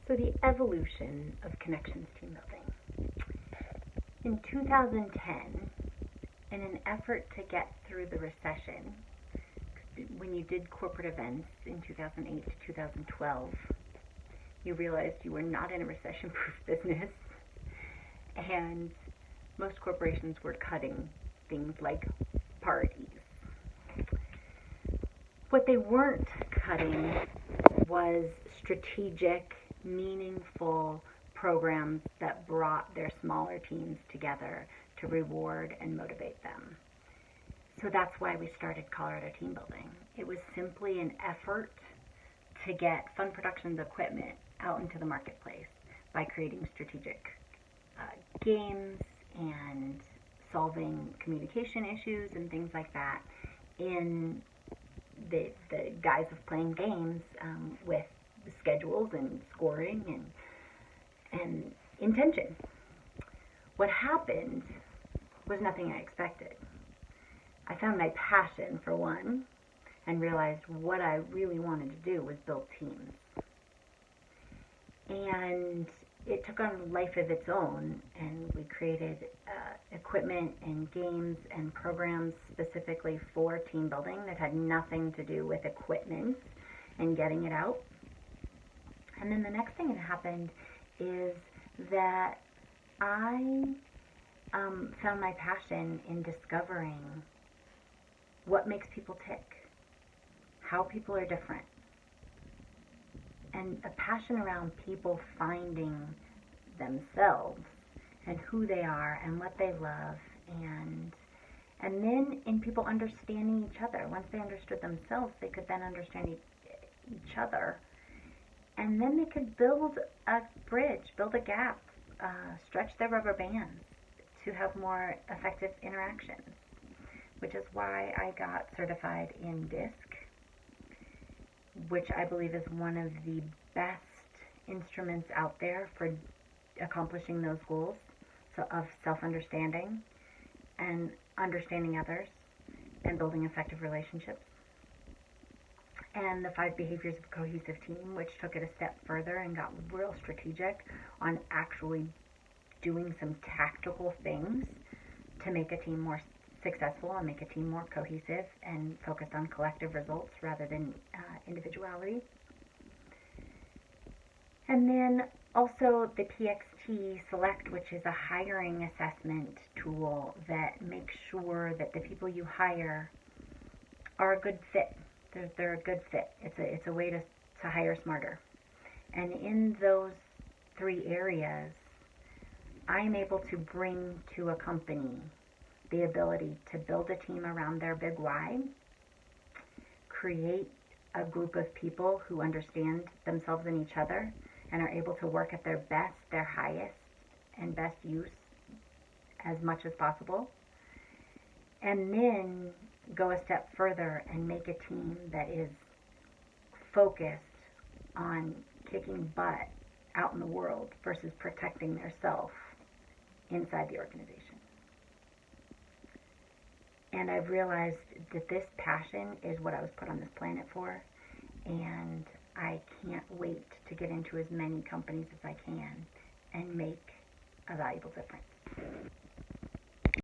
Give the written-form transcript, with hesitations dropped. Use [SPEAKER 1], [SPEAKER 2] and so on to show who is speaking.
[SPEAKER 1] So the evolution of Connections team building. In 2010, in an effort to get through the recession, when you did corporate events in 2008 to 2012, you realized you were not in a recession-proof business, and most corporations were cutting things like parties. What they weren't cutting was strategic, meaningful programs that brought their smaller teams together to reward and motivate them. So that's why we started Colorado Team Building. It was simply an effort to get Fun Productions equipment out into the marketplace by creating strategic games and solving communication issues and things like that in the guise of playing games with schedules and scoring and intention. What happened was nothing I expected. I found my passion for one and realized what I really wanted to do was build teams. And it took on a life of its own, and we created equipment and games and programs specifically for team building that had nothing to do with equipment and getting it out. And then the next thing that happened is that I found my passion in discovering what makes people tick, how people are different, and a passion around people finding themselves and who they are and what they love, and then in people understanding each other. Once they understood themselves, they could then understand each other, and then they could build a bridge, build a gap, stretch their rubber bands to have more effective interactions, which is why I got certified in DISC, which I believe is one of the best instruments out there for accomplishing those goals, so of self-understanding and understanding others and building effective relationships. And the 5 behaviors of a cohesive team, which took it a step further and got real strategic on actually doing some tactical things to make a team more successful and make a team more cohesive and focused on collective results rather than individuality. And then also the PXT Select, which is a hiring assessment tool that makes sure that the people you hire are a good fit. They're a good fit. It's a way to hire smarter. And in those 3 areas, I'm able to bring to a company the ability to build a team around their big why, create a group of people who understand themselves and each other and are able to work at their best, their highest, and best use as much as possible, and then go a step further and make a team that is focused on kicking butt out in the world versus protecting their self inside the organization. And I've realized that this passion is what I was put on this planet for, and I can't wait to get into as many companies as I can and make a valuable difference.